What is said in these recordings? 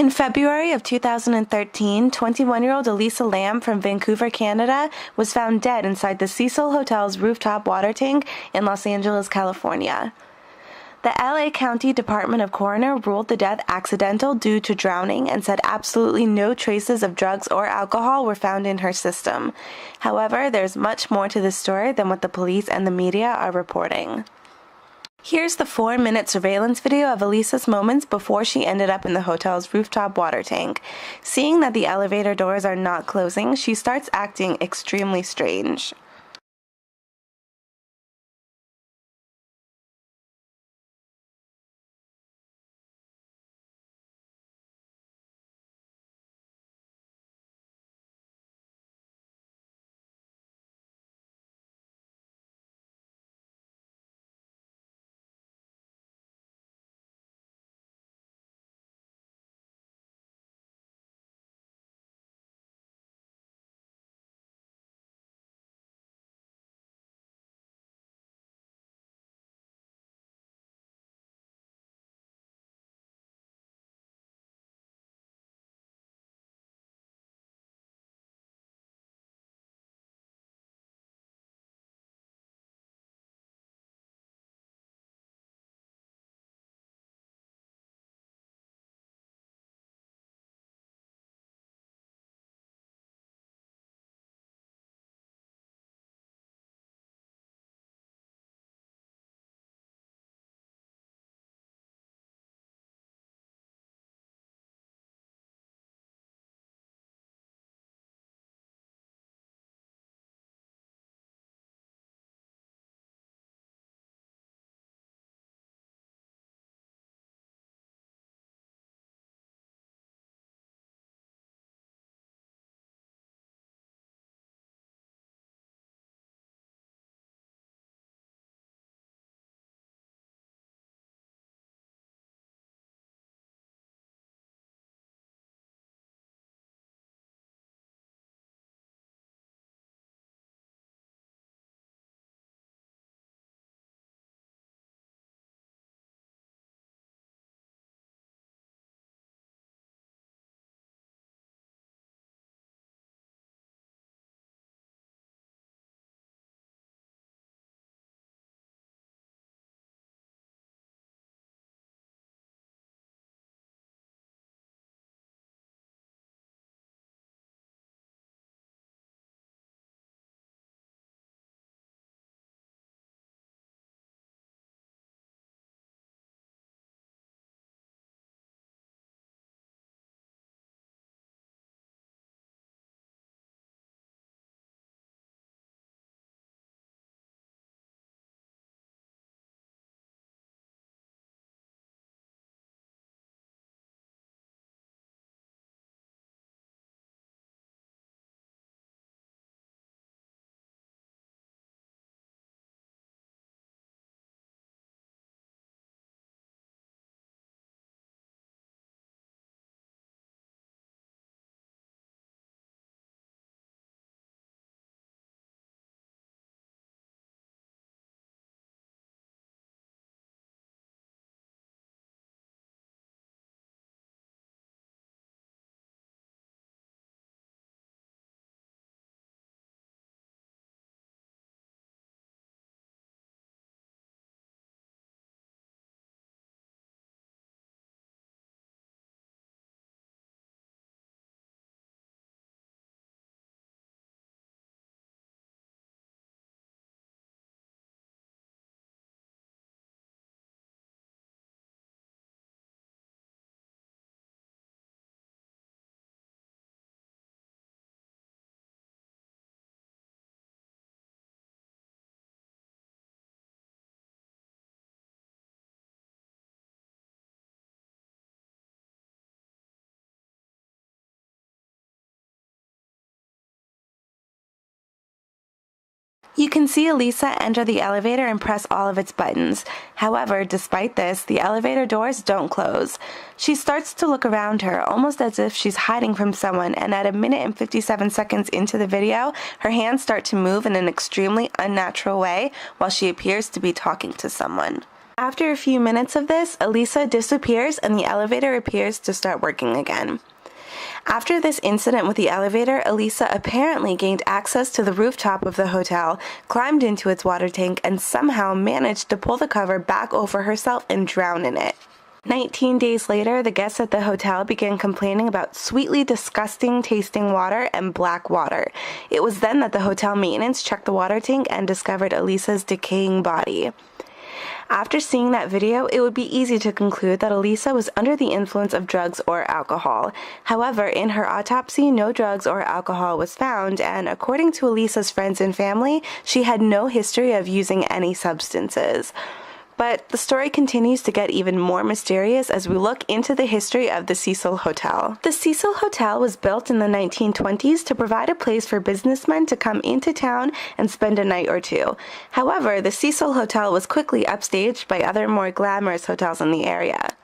In February of 2013, 21-year-old Elisa Lam from Vancouver, Canada, was found dead inside the Cecil Hotel's rooftop water tank in Los Angeles, California. The LA County Department of Coroner ruled the death accidental due to drowning and said absolutely no traces of drugs or alcohol were found in her system. However, there's much more to this story than what the police and the media are reporting. Here's the 4-minute surveillance video of Elisa's moments before she ended up in the hotel's rooftop water tank. Seeing that the elevator doors are not closing, she starts acting extremely strange. You can see Elisa enter the elevator and press all of its buttons. However, despite this, the elevator doors don't close. She starts to look around her, almost as if she's hiding from someone, and at 1:57 into the video, her hands start to move in an extremely unnatural way while she appears to be talking to someone. After a few minutes of this, Elisa disappears and the elevator appears to start working again. After this incident with the elevator, Elisa apparently gained access to the rooftop of the hotel, climbed into its water tank, and somehow managed to pull the cover back over herself and drown in it. 19 days later, the guests at the hotel began complaining about sweetly disgusting tasting water and black water. It was then that the hotel maintenance checked the water tank and discovered Elisa's decaying body. After seeing that video, it would be easy to conclude that Elisa was under the influence of drugs or alcohol. However, in her autopsy, no drugs or alcohol was found, and according to Elisa's friends and family, she had no history of using any substances. But the story continues to get even more mysterious as we look into the history of the Cecil Hotel. The Cecil Hotel was built in the 1920s to provide a place for businessmen to come into town and spend a night or two. However, the Cecil Hotel was quickly upstaged by other more glamorous hotels in the area.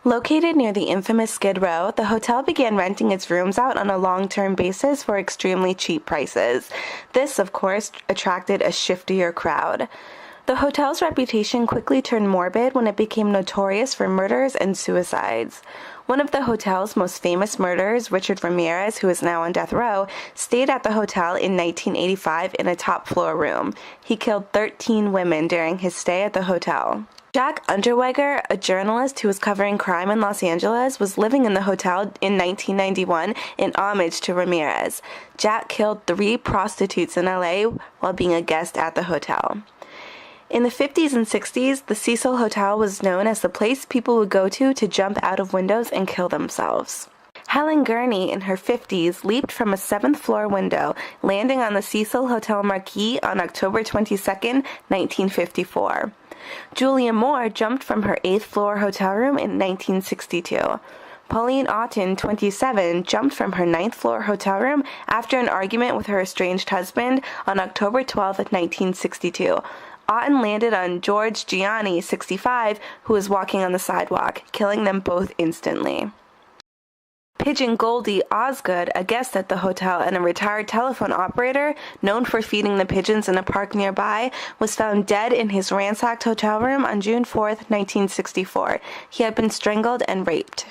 Located near the infamous Skid Row, the hotel began renting its rooms out on a long-term basis for extremely cheap prices. This, of course, attracted a shiftier crowd. The hotel's reputation quickly turned morbid when it became notorious for murders and suicides. One of the hotel's most famous murderers, Richard Ramirez, who is now on death row, stayed at the hotel in 1985 in a top-floor room. He killed 13 women during his stay at the hotel. Jack Unterweger, a journalist who was covering crime in Los Angeles, was living in the hotel in 1991 in homage to Ramirez. Jack killed 3 prostitutes in LA while being a guest at the hotel. In the 50s and 60s, the Cecil Hotel was known as the place people would go to jump out of windows and kill themselves. Helen Gurney, in her 50s, leaped from a 7th-floor window, landing on the Cecil Hotel marquee on October 22, 1954. Julia Moore jumped from her 8th-floor hotel room in 1962. Pauline Otten, 27, jumped from her 9th-floor hotel room after an argument with her estranged husband on October 12, 1962. Otten landed on George Gianni, 65, who was walking on the sidewalk, killing them both instantly. Pigeon Goldie Osgood, a guest at the hotel and a retired telephone operator known for feeding the pigeons in a park nearby, was found dead in his ransacked hotel room on June 4, 1964. He had been strangled and raped.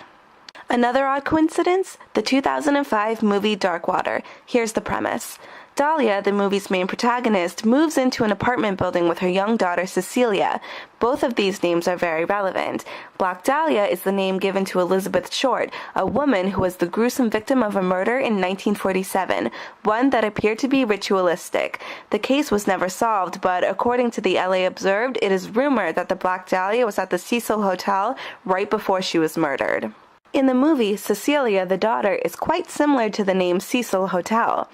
Another odd coincidence? The 2005 movie Dark Water. Here's the premise. Dahlia, the movie's main protagonist, moves into an apartment building with her young daughter Cecilia. Both of these names are very relevant. Black Dahlia is the name given to Elizabeth Short, a woman who was the gruesome victim of a murder in 1947, one that appeared to be ritualistic. The case was never solved, but according to the LA Observed, it is rumored that the Black Dahlia was at the Cecil Hotel right before she was murdered. In the movie, Cecilia, the daughter, is quite similar to the name Cecil Hotel.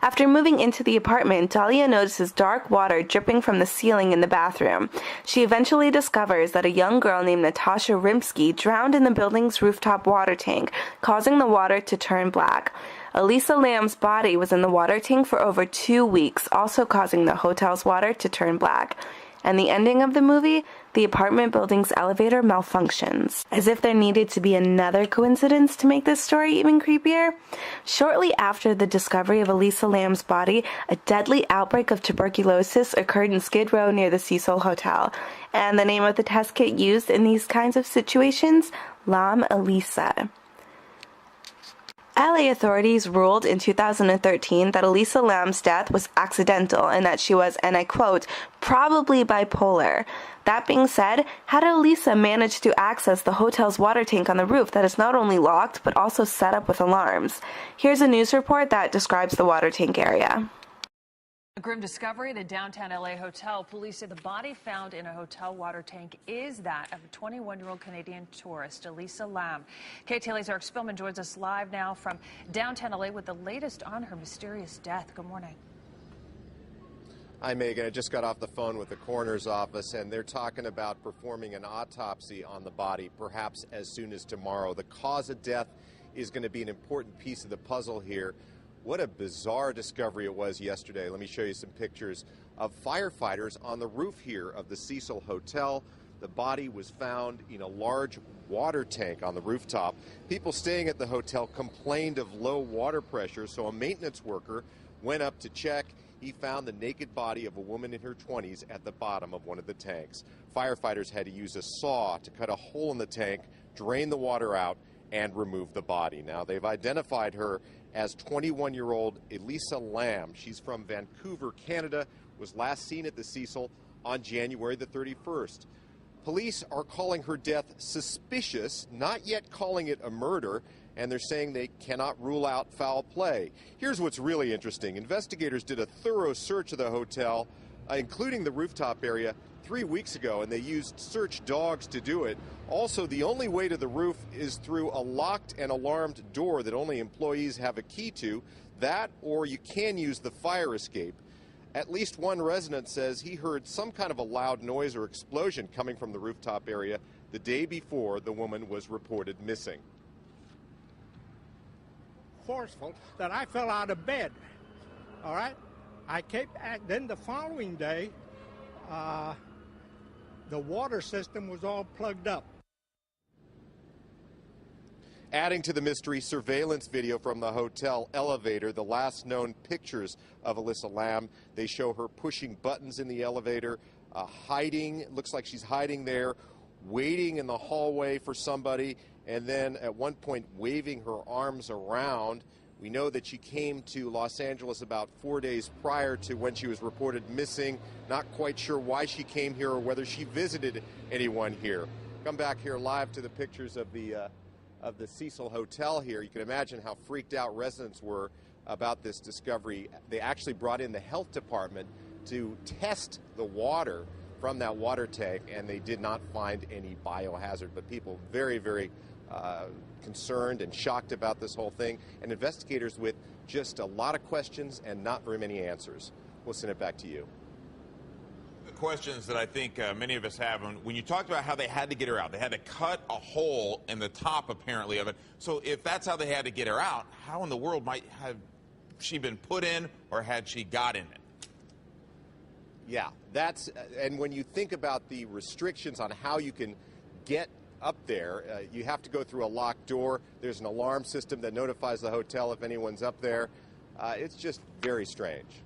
After moving into the apartment, Dahlia notices dark water dripping from the ceiling in the bathroom. She eventually discovers that a young girl named Natasha Rimsky drowned in the building's rooftop water tank, causing the water to turn black. Elisa Lam's body was in the water tank for over 2 weeks, also causing the hotel's water to turn black. And the ending of the movie, the apartment building's elevator malfunctions. As if there needed to be another coincidence to make this story even creepier. Shortly after the discovery of Elisa Lam's body, a deadly outbreak of tuberculosis occurred in Skid Row near the Cecil Hotel. And the name of the test kit used in these kinds of situations? Lam Elisa. LA authorities ruled in 2013 that Elisa Lam's death was accidental and that she was, and I quote, probably bipolar. That being said, how did Elisa manage to access the hotel's water tank on the roof that is not only locked but also set up with alarms? Here's a news report that describes the water tank area. A grim discovery at a downtown LA hotel. Police say the body found in a hotel water tank is that of a 21-year-old Canadian tourist, Elisa Lam. KTLA's Eric Spillman joins us live now from downtown LA with the latest on her mysterious death. Good morning. Hi, Megan. I just got off the phone with the coroner's office, and they're talking about performing an autopsy on the body, perhaps as soon as tomorrow. The cause of death is going to be an important piece of the puzzle here. What a bizarre discovery it was yesterday. Let me show you some pictures of firefighters on the roof here of the Cecil Hotel. The body was found in a large water tank on the rooftop. People staying at the hotel complained of low water pressure, so a maintenance worker went up to check. he found the naked body of a woman in her 20s at the bottom of one of the tanks. Firefighters had to use a saw to cut a hole in the tank, drain the water out, and remove the body. Now, they've identified her as 21-year-old Elisa Lam. She's from Vancouver, Canada, was last seen at the Cecil on January the 31st. Police are calling her death suspicious, not yet calling it a murder, and they're saying they cannot rule out foul play. Here's what's really interesting. Investigators did a thorough search of the hotel, including the rooftop area, 3 weeks ago, and they used search dogs to do it. Also, the only way to the roof is through a locked and alarmed door that only employees have a key to. That, or you can use the fire escape. At least one resident says he heard some kind of a loud noise or explosion coming from the rooftop area the day before the woman was reported missing. Forceful that I fell out of bed. All right, then the following day, the water system was all plugged up. Adding to the mystery, surveillance video from the hotel elevator, the last known pictures of Elisa Lam. They show her pushing buttons in the elevator, hiding, looks like she's hiding there, waiting in the hallway for somebody, and then at one point waving her arms around. We know that she came to Los Angeles about 4 days prior to when she was reported missing. Not quite sure why she came here or whether she visited anyone here. Come back here live to the pictures of the Cecil Hotel here. You can imagine how freaked out residents were about this discovery. They actually brought in the health department to test the water from that water tank, and they did not find any biohazard. But people very, very concerned and shocked about this whole thing, and investigators with just a lot of questions and not very many answers. We'll send it back to you. The questions that I think many of us have, when you talked about how they had to get her out, they had to cut a hole in the top apparently of it. So if that's how they had to get her out, how in the world might have she been put in, or had she got in it? Yeah, that's, and when you think about the restrictions on how you can get up there, you have to go through a locked door. There's an alarm system that notifies the hotel if anyone's up there. It's just very strange.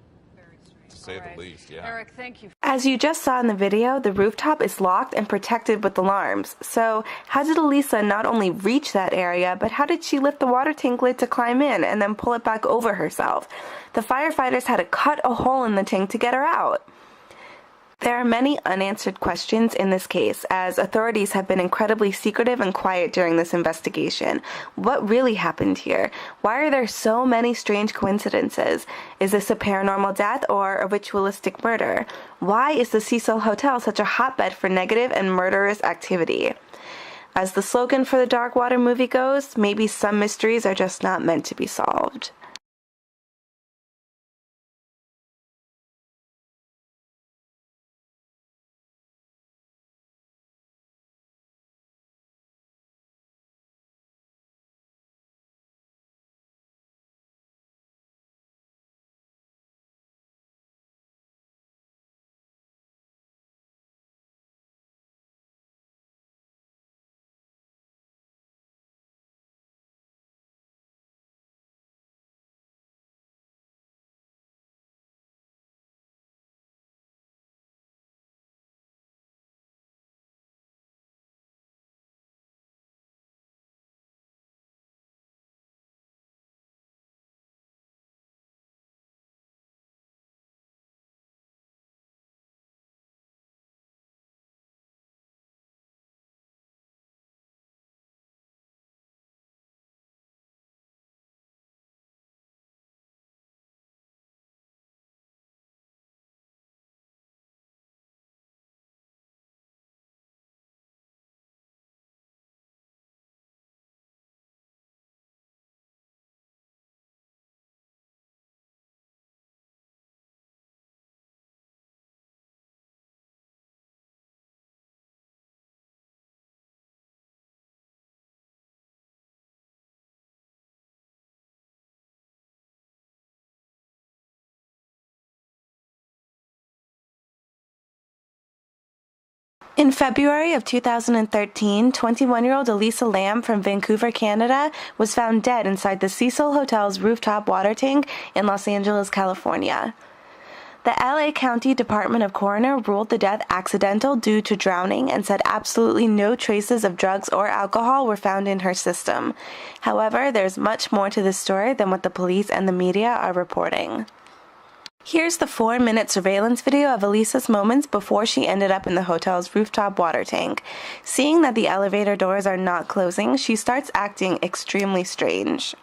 To say the least, yeah. Eric, thank you. As you just saw in the video, the rooftop is locked and protected with alarms. So how did Elisa not only reach that area, but how did she lift the water tank lid to climb in and then pull it back over herself? The firefighters had to cut a hole in the tank to get her out. There are many unanswered questions in this case, as authorities have been incredibly secretive and quiet during this investigation. What really happened here? Why are there so many strange coincidences? Is this a paranormal death or a ritualistic murder? Why is the Cecil Hotel such a hotbed for negative and murderous activity? As the slogan for the Darkwater movie goes, maybe some mysteries are just not meant to be solved. In February of 2013, 21-year-old Elisa Lam from Vancouver, Canada, was found dead inside the Cecil Hotel's rooftop water tank in Los Angeles, California. The LA County Department of Coroner ruled the death accidental due to drowning and said absolutely no traces of drugs or alcohol were found in her system. However, there's much more to this story than what the police and the media are reporting. Here's the 4-minute surveillance video of Elisa's moments before she ended up in the hotel's rooftop water tank. Seeing that the elevator doors are not closing, she starts acting extremely strange.